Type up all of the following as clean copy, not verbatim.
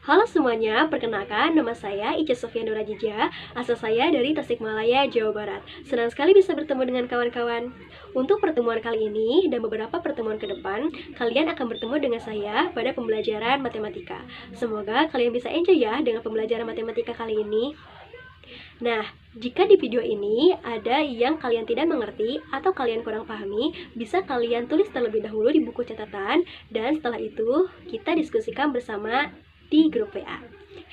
Halo semuanya, perkenalkan nama saya Ica Sofia Nurajija, asal saya dari Tasikmalaya, Jawa Barat. Senang sekali bisa bertemu dengan kawan-kawan. Untuk pertemuan kali ini dan beberapa pertemuan ke depan, kalian akan bertemu dengan saya pada pembelajaran matematika. Semoga kalian bisa enjoy ya dengan pembelajaran matematika kali ini. Nah, jika di video ini ada yang kalian tidak mengerti atau kalian kurang pahami, bisa kalian tulis terlebih dahulu di buku catatan, dan setelah itu kita diskusikan bersama di grup WA.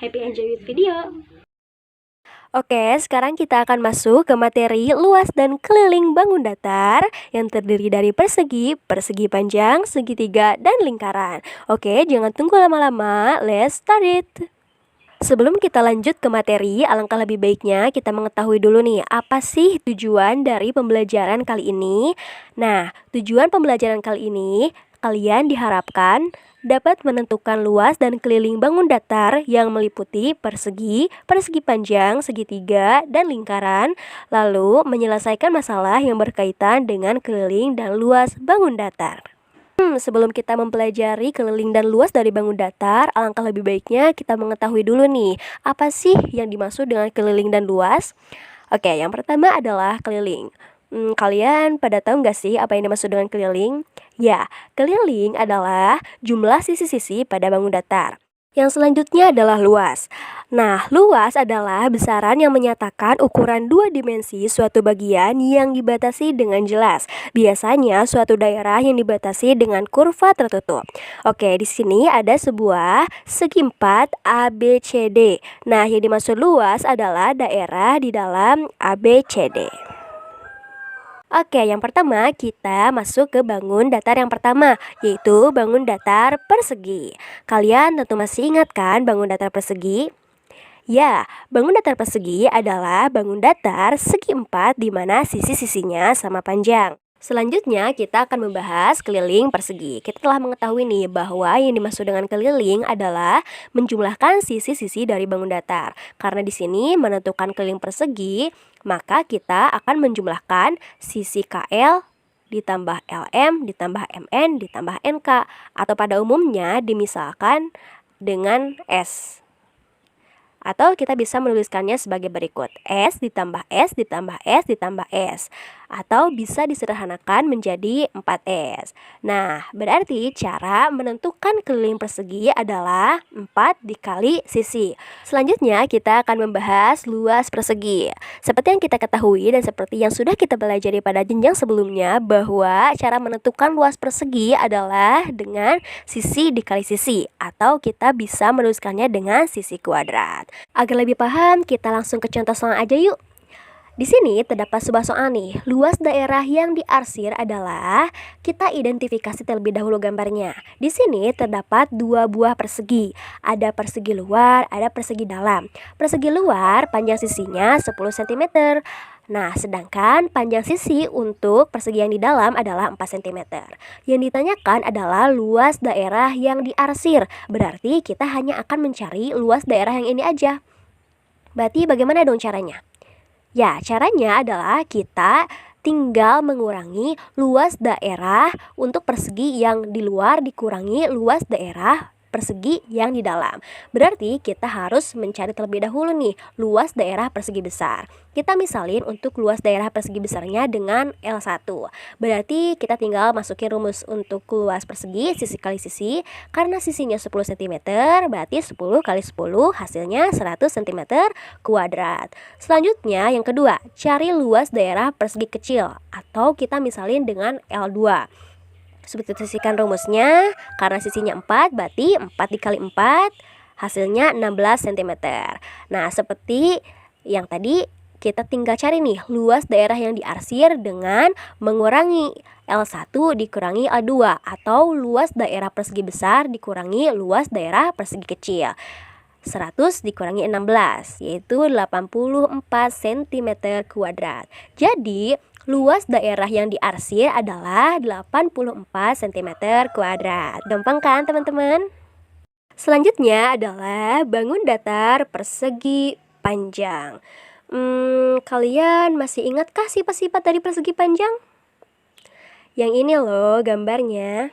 Happy enjoy with video! Oke, sekarang kita akan masuk ke materi luas dan keliling bangun datar yang terdiri dari persegi, persegi panjang, segitiga, dan lingkaran. Oke, jangan tunggu lama-lama, let's start it! Sebelum kita lanjut ke materi, alangkah lebih baiknya kita mengetahui dulu nih, apa sih tujuan dari pembelajaran kali ini? Nah, tujuan pembelajaran kali ini, kalian diharapkan dapat menentukan luas dan keliling bangun datar yang meliputi persegi, persegi panjang, segitiga, dan lingkaran, lalu menyelesaikan masalah yang berkaitan dengan keliling dan luas bangun datar. Sebelum kita mempelajari keliling dan luas dari bangun datar, alangkah lebih baiknya kita mengetahui dulu nih, apa sih yang dimaksud dengan keliling dan luas? Oke, yang pertama adalah keliling. Kalian pada tahu nggak sih apa yang dimaksud dengan keliling? Ya, keliling adalah jumlah sisi-sisi pada bangun datar. Yang selanjutnya adalah luas. Nah, luas adalah besaran yang menyatakan ukuran dua dimensi suatu bagian yang dibatasi dengan jelas. Biasanya suatu daerah yang dibatasi dengan kurva tertutup. Oke, di sini ada sebuah segi empat ABCD. Nah, yang dimaksud luas adalah daerah di dalam ABCD. Oke, yang pertama kita masuk ke bangun datar yang pertama, yaitu bangun datar persegi. Kalian tentu masih ingat kan bangun datar persegi? Ya, bangun datar persegi adalah bangun datar segi empat di mana sisi-sisinya sama panjang. Selanjutnya kita akan membahas keliling persegi. Kita telah mengetahui nih bahwa yang dimaksud dengan keliling adalah menjumlahkan sisi-sisi dari bangun datar. Karena di sini menentukan keliling persegi, maka kita akan menjumlahkan sisi KL ditambah LM ditambah MN ditambah NK, atau pada umumnya dimisalkan dengan S. Atau kita bisa menuliskannya sebagai berikut, S ditambah S ditambah S ditambah S. Atau bisa disederhanakan menjadi 4S. Nah, berarti cara menentukan keliling persegi adalah 4 dikali sisi. Selanjutnya kita akan membahas luas persegi. Seperti yang kita ketahui dan seperti yang sudah kita pelajari pada jenjang sebelumnya, bahwa cara menentukan luas persegi adalah dengan sisi dikali sisi, atau kita bisa menuliskannya dengan sisi kuadrat. Agar lebih paham, kita langsung ke contoh soal aja yuk. Di sini terdapat sebuah soal nih. Luas daerah yang diarsir adalah, kita identifikasi terlebih dahulu gambarnya. Di sini terdapat dua buah persegi. Ada persegi luar, ada persegi dalam. Persegi luar panjang sisinya 10 cm. Nah, sedangkan panjang sisi untuk persegi yang di dalam adalah 4 cm. Yang ditanyakan adalah luas daerah yang diarsir. Berarti kita hanya akan mencari luas daerah yang ini aja. Berarti bagaimana dong caranya? Ya, caranya adalah kita tinggal mengurangi luas daerah untuk persegi yang di luar dikurangi luas daerah persegi yang di dalam. Berarti kita harus mencari terlebih dahulu nih luas daerah persegi besar. Kita misalin untuk luas daerah persegi besarnya dengan L1. Berarti kita tinggal masukin rumus untuk luas persegi sisi kali sisi. Karena sisinya 10 cm, berarti 10 kali 10 hasilnya 100 cm kuadrat. Selanjutnya yang kedua, cari luas daerah persegi kecil, atau kita misalin dengan L2. Substitusikan rumusnya, karena sisinya 4, berarti 4 dikali 4 hasilnya 16 cm. Nah, seperti yang tadi, kita tinggal cari nih luas daerah yang diarsir dengan mengurangi L1 dikurangi L2, atau luas daerah persegi besar dikurangi luas daerah persegi kecil. 100 dikurangi 16, yaitu 84 cm kuadrat. Jadi, luas daerah yang diarsir adalah 84 cm kuadrat. Gampang kan teman-teman? Selanjutnya adalah bangun datar persegi panjang. Kalian masih ingatkah sifat-sifat dari persegi panjang? Yang ini loh gambarnya.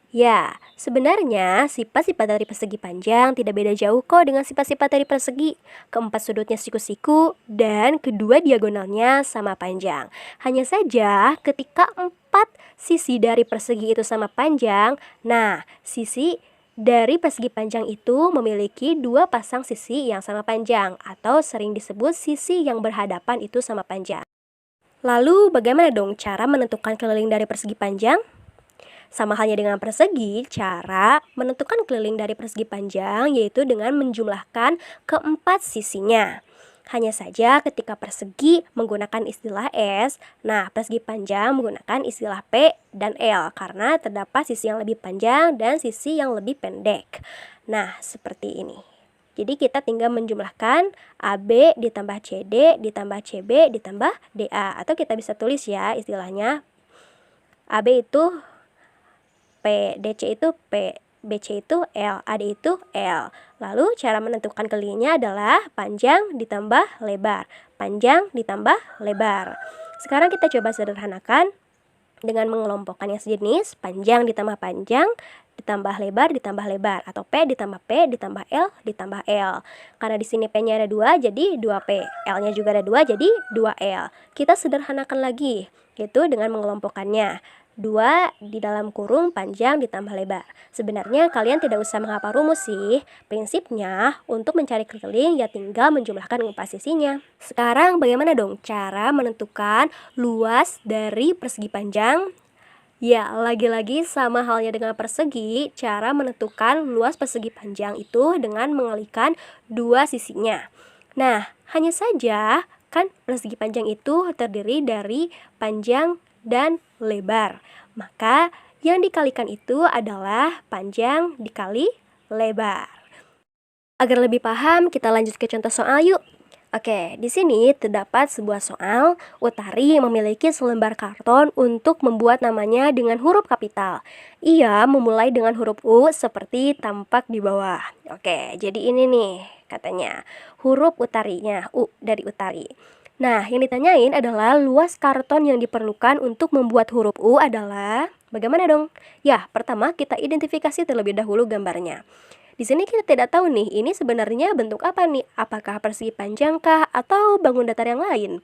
Ya, sebenarnya sifat-sifat dari persegi panjang tidak beda jauh kok dengan sifat-sifat dari persegi. Keempat sudutnya siku-siku dan kedua diagonalnya sama panjang. Hanya saja ketika empat sisi dari persegi itu sama panjang, nah sisi dari persegi panjang itu memiliki dua pasang sisi yang sama panjang atau sering disebut sisi yang berhadapan itu sama panjang. Lalu bagaimana dong cara menentukan keliling dari persegi panjang? Sama halnya dengan persegi, cara menentukan keliling dari persegi panjang yaitu dengan menjumlahkan keempat sisinya. Hanya saja ketika persegi menggunakan istilah S, nah persegi panjang menggunakan istilah P dan L karena terdapat sisi yang lebih panjang dan sisi yang lebih pendek. Nah, seperti ini. Jadi kita tinggal menjumlahkan AB ditambah CD ditambah CB ditambah DA, atau kita bisa tulis ya istilahnya AB itu P, DC itu P, BC itu L, AD itu L. Lalu cara menentukan kelilingnya adalah panjang ditambah lebar, panjang ditambah lebar. Sekarang kita coba sederhanakan dengan mengelompokkan yang sejenis, panjang ditambah panjang ditambah lebar atau P ditambah P ditambah L ditambah L. Karena di sini P-nya ada 2 jadi 2P, L-nya juga ada 2 jadi 2L. Kita sederhanakan lagi yaitu dengan mengelompokkannya. 2 di dalam kurung panjang ditambah lebar. Sebenarnya kalian tidak usah menghafal rumus sih. Prinsipnya untuk mencari keliling ya tinggal menjumlahkan empat sisinya. Sekarang bagaimana dong cara menentukan luas dari persegi panjang? Ya, lagi-lagi sama halnya dengan persegi, cara menentukan luas persegi panjang itu dengan mengalihkan dua sisinya. Nah, hanya saja kan persegi panjang itu terdiri dari panjang dan lebar. Maka yang dikalikan itu adalah panjang dikali lebar. Agar lebih paham, kita lanjut ke contoh soal yuk. Oke, di sini terdapat sebuah soal. Utari memiliki selembar karton untuk membuat namanya dengan huruf kapital. Ia memulai dengan huruf U seperti tampak di bawah. Oke, jadi ini nih katanya huruf Utarinya, U dari Utari. Nah, yang ditanyain adalah luas karton yang diperlukan untuk membuat huruf U adalah bagaimana dong? Ya, pertama kita identifikasi terlebih dahulu gambarnya. Di sini kita tidak tahu nih, ini sebenarnya bentuk apa nih? Apakah persegi panjangkah atau bangun datar yang lain?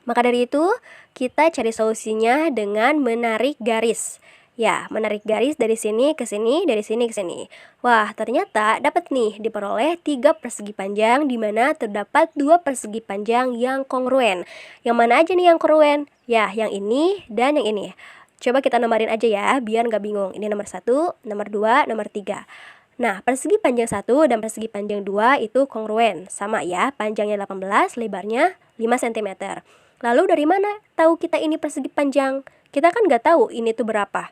Maka dari itu, kita cari solusinya dengan menarik garis. Ya, menarik garis dari sini ke sini, dari sini ke sini. Wah, ternyata dapat nih diperoleh 3 persegi panjang di mana terdapat 2 persegi panjang yang kongruen. Yang mana aja nih yang kongruen? Ya, yang ini dan yang ini. Coba kita nomorin aja ya, biar nggak bingung. Ini nomor 1, nomor 2, nomor 3. Nah, persegi panjang 1 dan persegi panjang 2 itu kongruen. Sama ya, panjangnya 18, lebarnya 5 cm. Lalu dari mana tahu kita ini persegi panjang? Kita kan nggak tahu ini tuh berapa.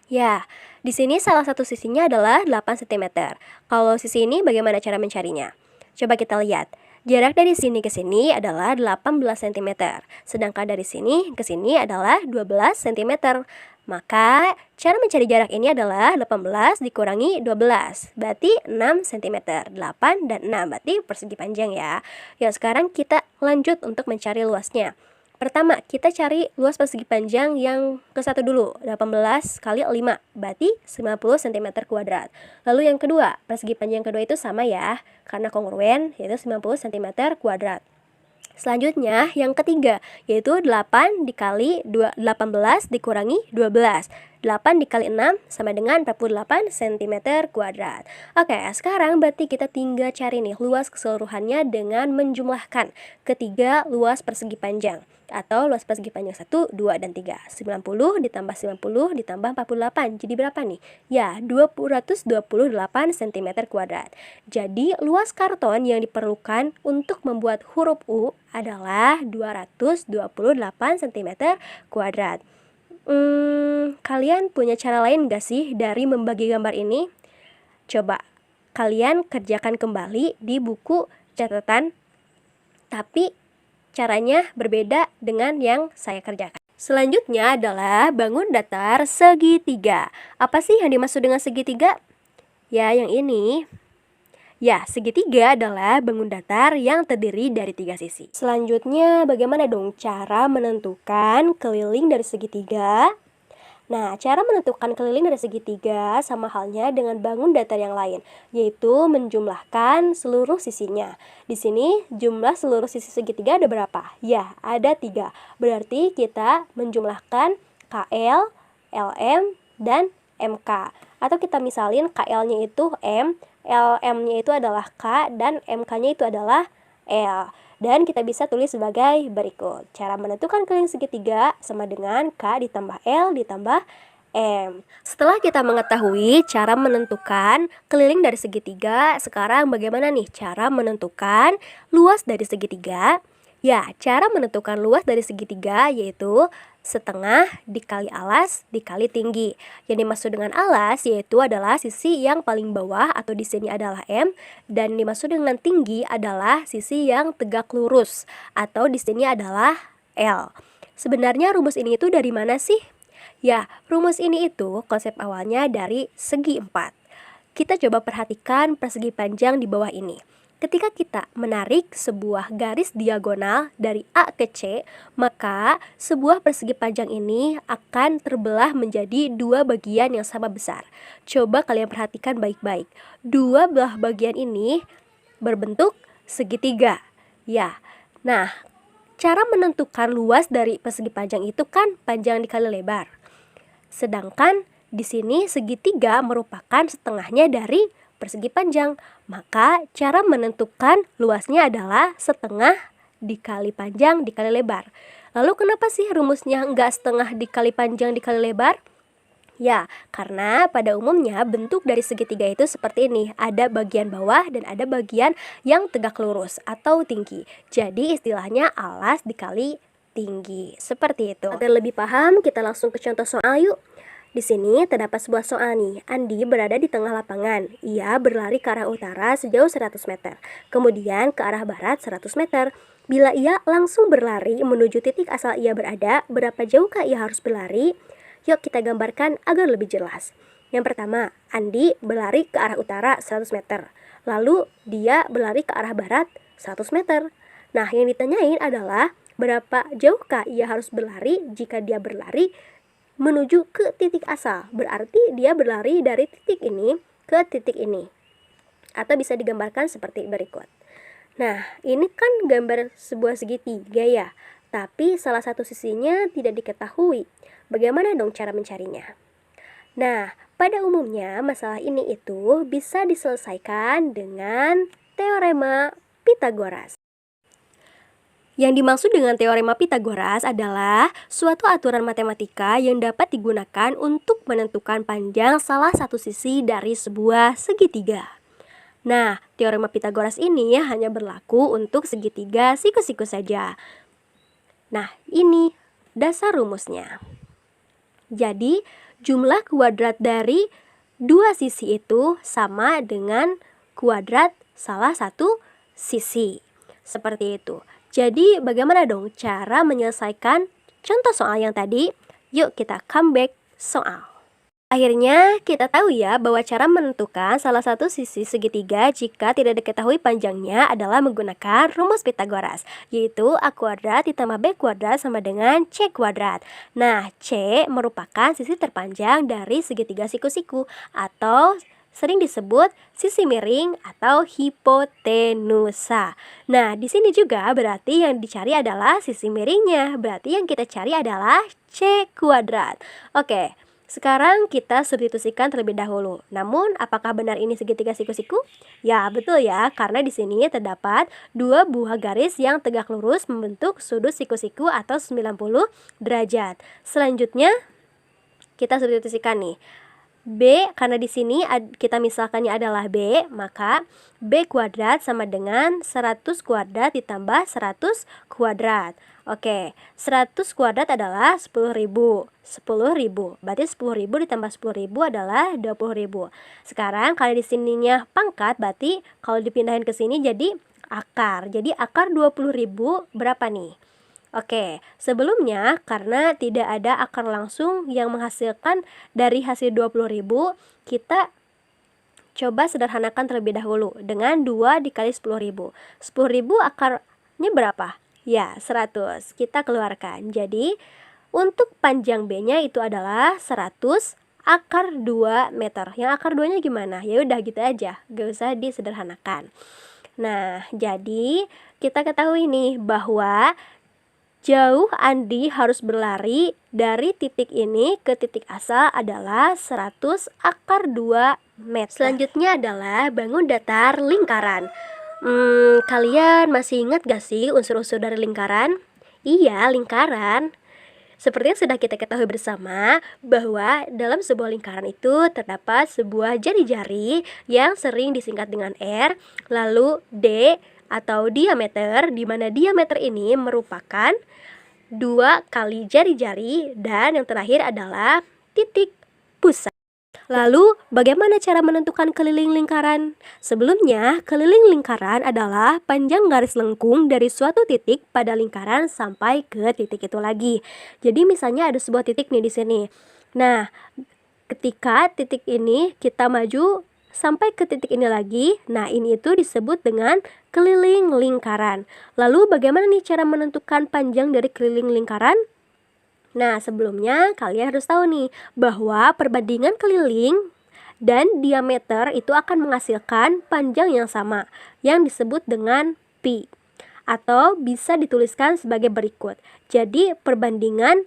Ya, di sini salah satu sisinya adalah 8 cm. Kalau sisi ini bagaimana cara mencarinya? Coba kita lihat. Jarak dari sini ke sini adalah 18 cm. Sedangkan dari sini ke sini adalah 12 cm. Maka cara mencari jarak ini adalah 18 dikurangi 12, berarti 6 cm. 8 dan 6 berarti persegi panjang ya. Ya, sekarang kita lanjut untuk mencari luasnya. Pertama, kita cari luas persegi panjang yang ke satu dulu, 18 kali 5, berarti 90 cm kuadrat. Lalu yang kedua, persegi panjang kedua itu sama ya, karena kongruen, yaitu 90 cm kuadrat. Selanjutnya, yang ketiga, yaitu 8 dikali 18 dikurangi 12. 8 dikali 6 sama dengan 48 cm kuadrat. Oke, sekarang berarti kita tinggal cari nih luas keseluruhannya dengan menjumlahkan ketiga luas persegi panjang. Atau luas persegi panjang 1, 2, dan 3. 90 ditambah 90 ditambah 48. Jadi berapa nih? Ya, 228 cm kuadrat. Jadi luas karton yang diperlukan untuk membuat huruf U adalah 228 cm kuadrat. Kalian punya cara lain gak sih dari membagi gambar ini? Coba kalian kerjakan kembali di buku catatan, tapi caranya berbeda dengan yang saya kerjakan. Selanjutnya adalah bangun datar segitiga. Apa sih yang dimaksud dengan segitiga? Ya, yang ini. Ya, segitiga adalah bangun datar yang terdiri dari 3 sisi. Selanjutnya, bagaimana dong cara menentukan keliling dari segitiga? Nah, cara menentukan keliling dari segitiga sama halnya dengan bangun datar yang lain, yaitu menjumlahkan seluruh sisinya. Di sini jumlah seluruh sisi segitiga ada berapa? Ya, ada 3. Berarti kita menjumlahkan KL, LM, dan MK. Atau kita misalin KL-nya itu M, LM-nya itu adalah K, dan MK-nya itu adalah L. Dan kita bisa tulis sebagai berikut. Cara menentukan keliling segitiga sama dengan K ditambah L ditambah M. Setelah kita mengetahui cara menentukan keliling dari segitiga, sekarang bagaimana nih cara menentukan luas dari segitiga? Ya, cara menentukan luas dari segitiga yaitu setengah dikali alas dikali tinggi. Yang dimaksud dengan alas yaitu adalah sisi yang paling bawah atau di sini adalah M, dan dimaksud dengan tinggi adalah sisi yang tegak lurus atau di sini adalah L. Sebenarnya rumus ini itu dari mana sih? Ya, rumus ini itu konsep awalnya dari segi 4. Kita coba perhatikan persegi panjang di bawah ini. Ketika kita menarik sebuah garis diagonal dari A ke C, maka sebuah persegi panjang ini akan terbelah menjadi 2 bagian yang sama besar. Coba kalian perhatikan baik-baik. 2 belah bagian ini berbentuk segitiga. Ya, nah cara menentukan luas dari persegi panjang itu kan panjang dikali lebar. Sedangkan di sini segitiga merupakan setengahnya dari persegi panjang. Maka cara menentukan luasnya adalah setengah dikali panjang dikali lebar. Lalu kenapa sih rumusnya nggak setengah dikali panjang dikali lebar? Ya, karena pada umumnya bentuk dari segitiga itu seperti ini. Ada bagian bawah dan ada bagian yang tegak lurus atau tinggi. Jadi istilahnya alas dikali tinggi. Seperti itu. Agar lebih paham, kita langsung ke contoh soal yuk. Di sini terdapat sebuah soal nih. Andi berada di tengah lapangan. Ia berlari ke arah utara sejauh 100 meter. Kemudian ke arah barat 100 meter. Bila ia langsung berlari menuju titik asal ia berada, berapa jauhkah ia harus berlari? Yuk kita gambarkan agar lebih jelas. Yang pertama, Andi berlari ke arah utara 100 meter. Lalu dia berlari ke arah barat 100 meter. Nah, yang ditanyain adalah berapa jauhkah ia harus berlari jika dia berlari menuju ke titik asal. Berarti dia berlari dari titik ini ke titik ini. Atau bisa digambarkan seperti berikut. Nah, ini kan gambar sebuah segitiga ya. Tapi salah satu sisinya tidak diketahui. Bagaimana dong cara mencarinya? Nah, pada umumnya masalah ini itu bisa diselesaikan dengan teorema Pythagoras. Yang dimaksud dengan teorema Pythagoras adalah suatu aturan matematika yang dapat digunakan untuk menentukan panjang salah satu sisi dari sebuah segitiga. Nah, teorema Pythagoras ini hanya berlaku untuk segitiga siku-siku saja. Nah, ini dasar rumusnya. Jadi, jumlah kuadrat dari dua sisi itu sama dengan kuadrat salah satu sisi. Seperti itu. Jadi bagaimana dong cara menyelesaikan contoh soal yang tadi? Yuk kita come back soal. Akhirnya kita tahu ya bahwa cara menentukan salah satu sisi segitiga jika tidak diketahui panjangnya adalah menggunakan rumus Pythagoras, yaitu A kuadrat ditambah B kuadrat sama dengan C kuadrat. Nah, C merupakan sisi terpanjang dari segitiga siku-siku atau sering disebut sisi miring atau hipotenusa. Nah, di sini juga berarti yang dicari adalah sisi miringnya. Berarti yang kita cari adalah C kuadrat. Oke, sekarang kita substitusikan terlebih dahulu. Namun, apakah benar ini segitiga siku-siku? Ya, betul ya, karena di sini terdapat dua buah garis yang tegak lurus membentuk sudut siku-siku atau 90 derajat. Selanjutnya, kita substitusikan nih. B, karena di sini kita misalkannya adalah B, maka B kuadrat sama dengan 100 kuadrat ditambah 100 kuadrat. Oke, 100 kuadrat adalah 10.000. 10.000. Berarti 10.000 ditambah 10.000 adalah 20.000. Sekarang kalau di sininya pangkat, berarti kalau dipindahin ke sini jadi akar. Jadi akar 20.000 berapa nih? Oke, sebelumnya karena tidak ada akar langsung yang menghasilkan dari hasil 20.000, kita coba sederhanakan terlebih dahulu dengan 2 dikali 10.000. 10.000 akarnya berapa? Ya, 100. Kita keluarkan. Jadi Untuk panjang B-nya itu adalah 100 akar 2 meter. Yang akar 2-nya gimana? Ya udah gitu aja, gak usah disederhanakan. Nah, jadi kita ketahui nih bahwa jauh Andi harus berlari dari titik ini ke titik asal adalah 100 akar 2 meter. Selanjutnya adalah bangun datar lingkaran. Kalian masih ingat gak sih unsur-unsur dari lingkaran? Iya, lingkaran. Seperti yang sudah kita ketahui bersama, bahwa dalam sebuah lingkaran itu terdapat sebuah jari-jari yang sering disingkat dengan R, lalu D atau diameter, di mana diameter ini merupakan 2 kali jari-jari, dan yang terakhir adalah titik pusat. Lalu, bagaimana cara menentukan keliling lingkaran? Sebelumnya, keliling lingkaran adalah panjang garis lengkung dari suatu titik pada lingkaran sampai ke titik itu lagi. Jadi, misalnya ada sebuah titik nih di sini. Nah, ketika titik ini kita maju sampai ke titik ini lagi, nah ini itu disebut dengan keliling lingkaran. Lalu, bagaimana nih cara menentukan panjang dari keliling lingkaran? Nah, sebelumnya kalian harus tahu nih bahwa perbandingan keliling dan diameter itu akan menghasilkan panjang yang sama yang disebut dengan pi, atau bisa dituliskan sebagai berikut. Jadi, perbandingan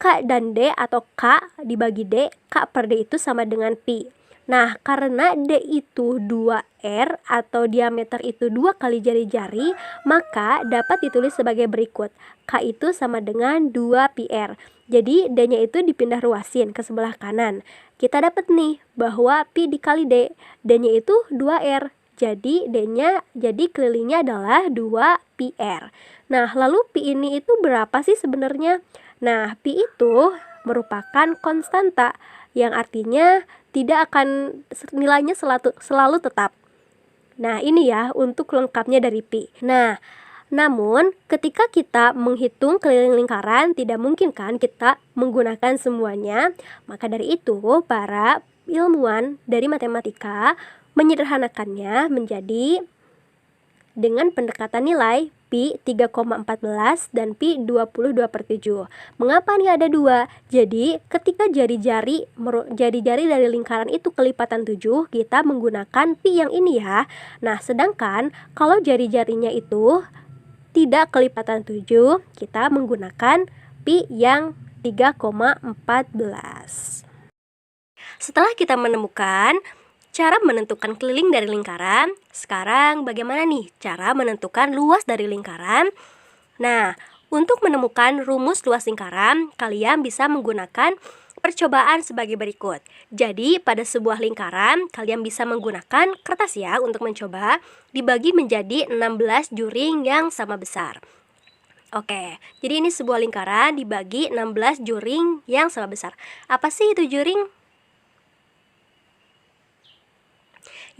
K dan D atau K dibagi D, K per D itu sama dengan pi. Nah, karena D itu 2R atau diameter itu 2 kali jari-jari, maka dapat ditulis sebagai berikut. K itu sama dengan 2πr. Jadi, D-nya itu dipindah ruasin ke sebelah kanan. Kita dapat nih bahwa pi dikali D, D-nya itu 2R. Jadi, D-nya, jadi kelilingnya adalah 2πr. Nah, lalu pi ini itu berapa sih sebenarnya? Nah, pi itu merupakan konstanta, yang artinya tidak akan nilainya selalu tetap. Nah, ini ya untuk lengkapnya dari pi. Nah, namun ketika kita menghitung keliling lingkaran, tidak mungkin kan kita menggunakan semuanya. Maka dari itu, para ilmuwan dari matematika menyederhanakannya menjadi dengan pendekatan nilai pi 3,14 dan pi 22/7. Mengapa nih ada 2? Jadi ketika jari-jari dari lingkaran itu kelipatan 7, kita menggunakan pi yang ini ya. Nah, sedangkan kalau jari-jarinya itu tidak kelipatan 7, kita menggunakan pi yang 3,14. Setelah kita menemukan cara menentukan keliling dari lingkaran, sekarang bagaimana nih cara menentukan luas dari lingkaran? Nah, untuk menemukan rumus luas lingkaran, kalian bisa menggunakan percobaan sebagai berikut. Jadi, pada sebuah lingkaran, kalian bisa menggunakan kertas ya untuk mencoba, dibagi menjadi 16 juring yang sama besar. Oke, jadi ini sebuah lingkaran dibagi 16 juring yang sama besar. Apa sih itu juring?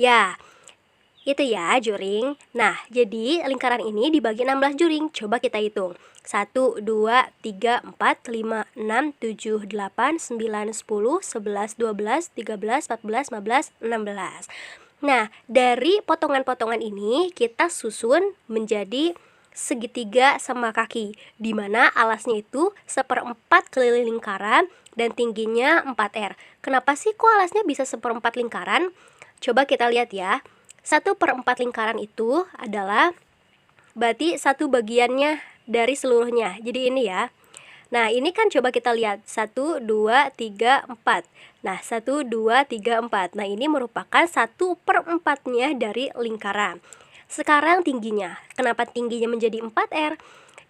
Ya, itu ya juring. Nah, jadi lingkaran ini dibagi 16 juring. Coba kita hitung. 1, 2, 3, 4, 5, 6, 7, 8, 9, 10, 11, 12, 13, 14, 15, 16. Nah, dari potongan-potongan ini kita susun menjadi segitiga sama kaki, di mana alasnya itu 1/4 keliling lingkaran dan tingginya 4R. Kenapa sih kok alasnya bisa 1/4 lingkaran? Coba kita lihat ya. 1/4 lingkaran itu adalah berarti 1 bagiannya dari seluruhnya. Jadi ini ya. Nah, ini kan coba kita lihat 1, 2, 3, 4. Nah, 1, 2, 3, 4. Nah, ini merupakan 1/4-nya dari lingkaran. Sekarang tingginya. Kenapa tingginya menjadi 4R?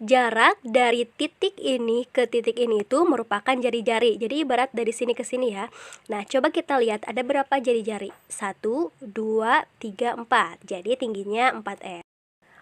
Jarak dari titik ini ke titik ini itu merupakan jari-jari. Jadi ibarat dari sini ke sini ya. Nah, coba kita lihat ada berapa jari-jari? 1, 2, 3, 4. Jadi tingginya 4R.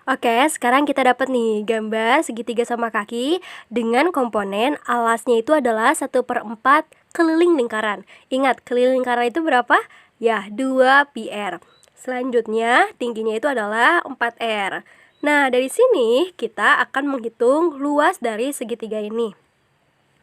Oke, sekarang kita dapat nih gambar segitiga sama kaki dengan komponen alasnya itu adalah 1/4 keliling lingkaran. Ingat, keliling lingkaran itu berapa? Ya, 2πr. Selanjutnya, tingginya itu adalah 4R. Nah, dari sini kita akan menghitung luas dari segitiga ini.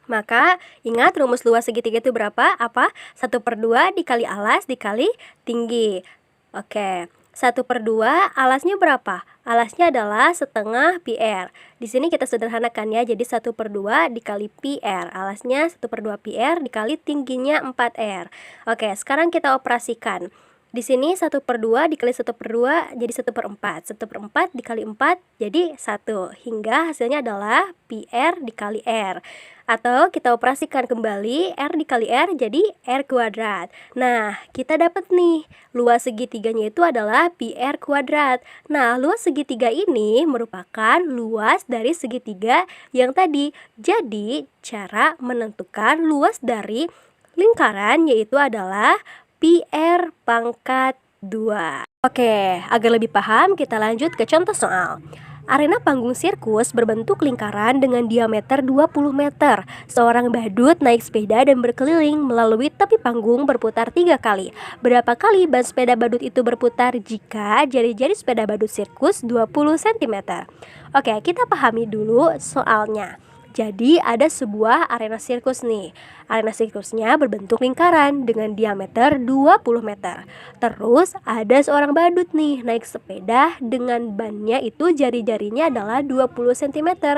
Maka, ingat rumus luas segitiga itu berapa? Apa? 1/2 dikali alas dikali tinggi. Oke, 1/2 alasnya berapa? Alasnya adalah setengah pi r. Di sini kita sederhanakan ya, jadi 1/2 dikali pi r. Alasnya 1/2 pi r dikali tingginya 4r. Oke, sekarang kita operasikan. Di sini 1/2 dikali 1/2 jadi 1/4. 1/4 dikali 4 jadi 1. Hingga hasilnya adalah pi r dikali r. Atau kita operasikan kembali, r dikali r jadi r kuadrat. Nah, kita dapat nih, luas segitiganya itu adalah pi r kuadrat. Nah, luas segitiga ini merupakan luas dari segitiga yang tadi. Jadi, cara menentukan luas dari lingkaran yaitu adalah pi r pangkat 2. Oke, agar lebih paham kita lanjut ke contoh soal. Arena panggung sirkus berbentuk lingkaran dengan diameter 20 meter. Seorang badut naik sepeda dan berkeliling melalui tepi panggung berputar 3 kali. Berapa kali ban sepeda badut itu berputar jika jari-jari sepeda badut sirkus 20 cm? Oke, kita pahami dulu soalnya. Jadi ada sebuah arena sirkus nih. Arena sirkusnya berbentuk lingkaran dengan diameter 20 meter. Terus ada seorang badut nih naik sepeda dengan bannya itu jari-jarinya adalah 20 cm.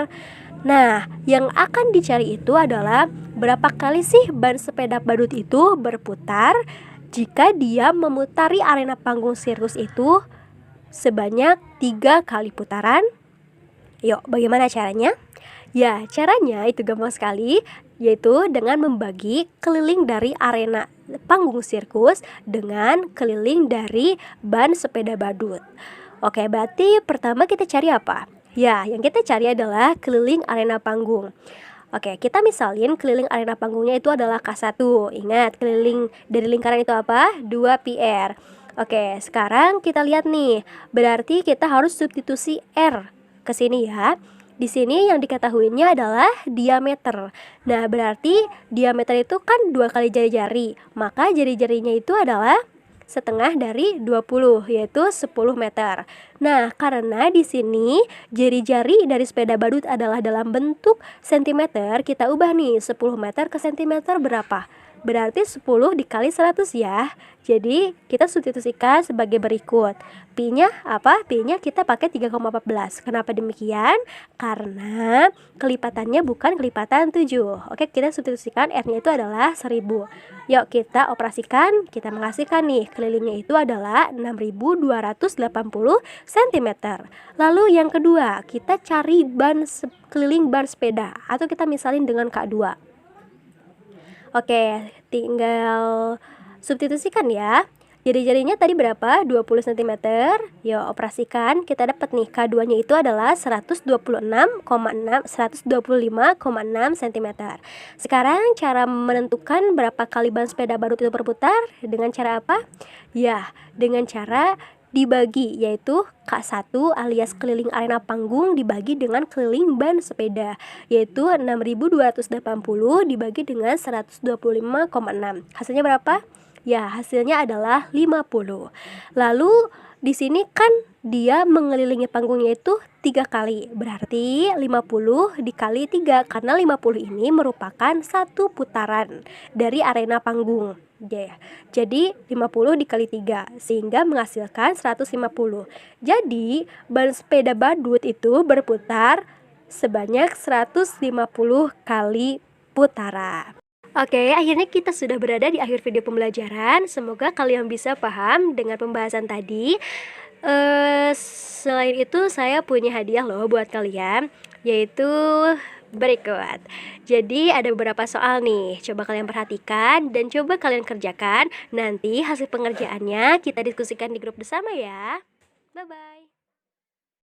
Nah, yang akan dicari itu adalah berapa kali sih ban sepeda badut itu berputar jika dia memutari arena panggung sirkus itu sebanyak 3 kali putaran. Yuk, bagaimana caranya? Ya, caranya itu gampang sekali, yaitu dengan membagi keliling dari arena panggung sirkus dengan keliling dari ban sepeda badut. Oke, berarti pertama kita cari apa? Ya, yang kita cari adalah keliling arena panggung. Oke, kita misalin keliling arena panggungnya itu adalah K1. Ingat, keliling dari lingkaran itu apa? 2 pi r. Oke, sekarang kita lihat nih, berarti kita harus substitusi R ke sini ya. Di sini yang diketahuinya adalah diameter. Nah, berarti diameter itu kan 2 kali jari-jari. Maka jari-jarinya itu adalah setengah dari 20, yaitu 10 meter. Nah, karena di sini jari-jari dari sepeda badut adalah dalam bentuk sentimeter, kita ubah nih 10 meter ke sentimeter berapa? Berarti 10 dikali 100 ya. Jadi kita substitusikan sebagai berikut. Pi-nya apa? Pi-nya kita pakai 3,14. Kenapa demikian? Karena kelipatannya bukan kelipatan 7. Oke, kita substitusikan R-nya itu adalah 1000. Yuk kita operasikan. Kita menghasilkan nih, kelilingnya itu adalah 6280 cm. Lalu yang kedua, kita cari keliling ban sepeda. Atau kita misalin dengan K2. Oke, tinggal substitusikan ya. Jari-jarinya tadi berapa? 20 cm. Yuk operasikan. Kita dapat nih K2-nya itu adalah 125,6 cm. Sekarang cara menentukan berapa kali ban sepeda badut itu berputar dengan cara apa? Ya, dengan cara dibagi, yaitu K1 alias keliling arena panggung dibagi dengan keliling ban sepeda, yaitu 6280 dibagi dengan 125,6. Hasilnya berapa? Ya, hasilnya adalah 50. Lalu di sini kan dia mengelilingi panggungnya itu 3 kali. Berarti 50 dikali 3, karena 50 ini merupakan satu putaran dari arena panggung. Jadi 50 dikali 3 sehingga menghasilkan 150. Jadi ban sepeda badut itu berputar sebanyak 150 kali putaran. Oke, akhirnya kita sudah berada di akhir video pembelajaran. Semoga kalian bisa paham dengan pembahasan tadi. Selain itu saya punya hadiah loh buat kalian, yaitu berikut. Jadi ada beberapa soal nih, coba kalian perhatikan dan coba kalian kerjakan. Nanti hasil pengerjaannya kita diskusikan di grup bersama ya. Bye-bye.